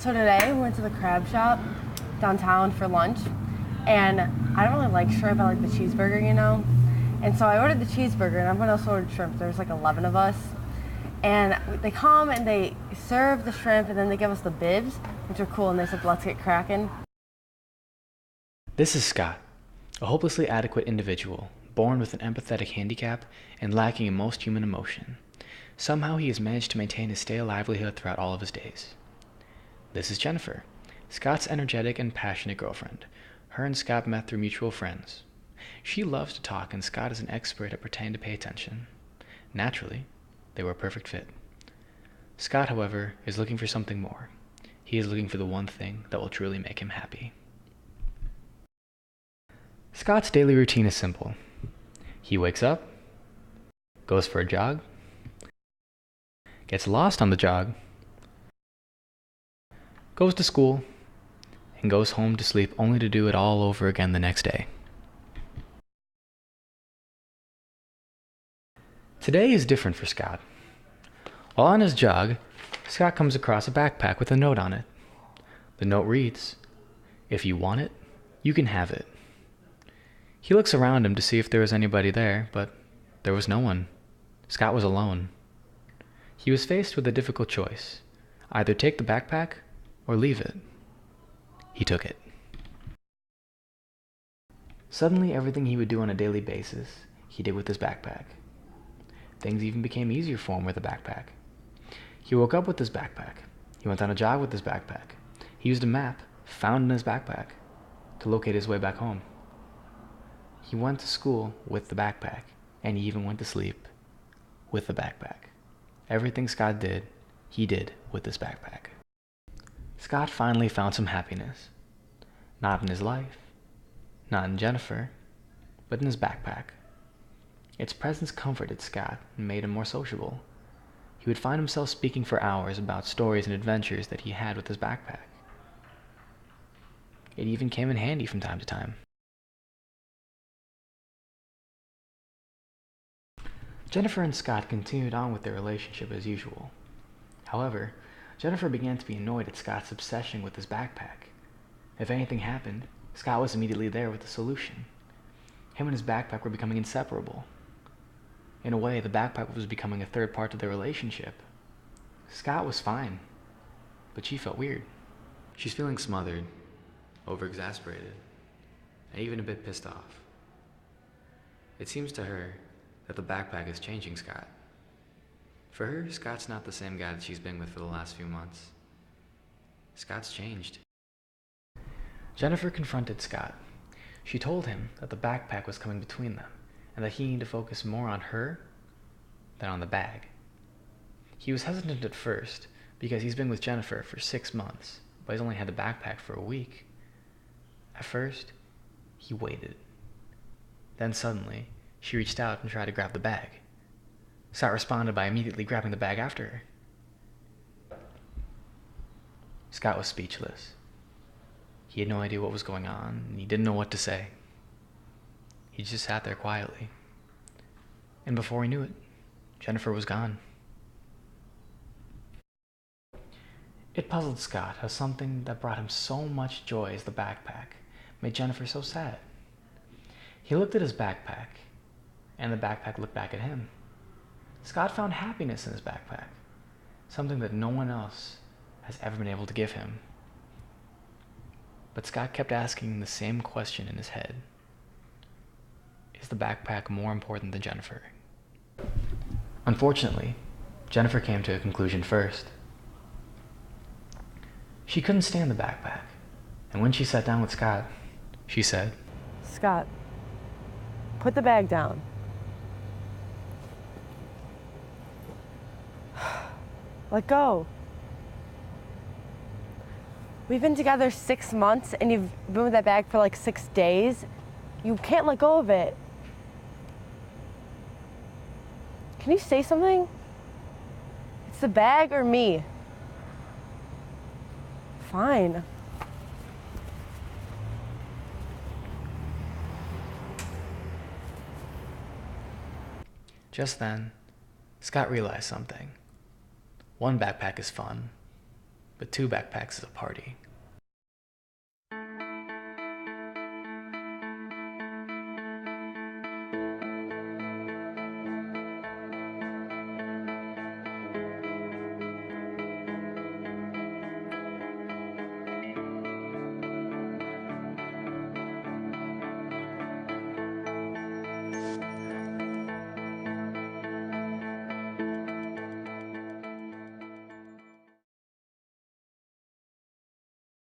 So today we went to the crab shop downtown for lunch, and I don't really like shrimp. I like the cheeseburger, you know? And so I ordered the cheeseburger, and everyone else ordered shrimp. There's like 11 of us. And they come and they serve the shrimp, and then they give us the bibs, which are cool, and they said, let's get cracking. This is Scott, a hopelessly adequate individual, born with an empathetic handicap and lacking in most human emotion. Somehow he has managed to maintain his stale livelihood throughout all of his days. This is Jennifer, Scott's energetic and passionate girlfriend. Her and Scott met through mutual friends. She loves to talk, and Scott is an expert at pretending to pay attention. Naturally, they were a perfect fit. Scott, however, is looking for something more. He is looking for the one thing that will truly make him happy. Scott's daily routine is simple. He wakes up, goes for a jog, gets lost on the jog, goes to school, and goes home to sleep only to do it all over again the next day. Today is different for Scott. While on his jog, Scott comes across a backpack with a note on it. The note reads, "If you want it, you can have it." He looks around him to see if there was anybody there, but there was no one. Scott was alone. He was faced with a difficult choice: either take the backpack or leave it. He took it. Suddenly, everything he would do on a daily basis, he did with his backpack. Things even became easier for him with a backpack. He woke up with his backpack. He went on a jog with his backpack. He used a map found in his backpack to locate his way back home. He went to school with the backpack, and he even went to sleep with the backpack. Everything Scott did, he did with this backpack. Scott finally found some happiness. Not in his life, not in Jennifer, but in his backpack. Its presence comforted Scott and made him more sociable. He would find himself speaking for hours about stories and adventures that he had with his backpack. It even came in handy from time to time. Jennifer and Scott continued on with their relationship as usual. However, Jennifer began to be annoyed at Scott's obsession with his backpack. If anything happened, Scott was immediately there with the solution. Him and his backpack were becoming inseparable. In a way, the backpack was becoming a third part of their relationship. Scott was fine, but she felt weird. She's feeling smothered, over-exasperated, and even a bit pissed off. It seems to her that the backpack is changing Scott. For her, Scott's not the same guy that she's been with for the last few months. Scott's changed. Jennifer confronted Scott. She told him that the backpack was coming between them, and that he needed to focus more on her than on the bag. He was hesitant at first, because he's been with Jennifer for 6 months, but he's only had the backpack for a week. At first, he waited. Then suddenly, she reached out and tried to grab the bag. Scott responded by immediately grabbing the bag after her. Scott was speechless. He had no idea what was going on, and he didn't know what to say. He just sat there quietly. And before he knew it, Jennifer was gone. It puzzled Scott how something that brought him so much joy as the backpack made Jennifer so sad. He looked at his backpack, and the backpack looked back at him. Scott found happiness in his backpack, something that no one else has ever been able to give him. But Scott kept asking the same question in his head. Is the backpack more important than Jennifer? Unfortunately, Jennifer came to a conclusion first. She couldn't stand the backpack, and when she sat down with Scott, she said, Scott, put the bag down. Let go. We've been together 6 months, and you've been with that bag for like 6 days. You can't let go of it. Can you say something? It's the bag or me. Fine. Just then, Scott realized something. One backpack is fun, but 2 backpacks is a party.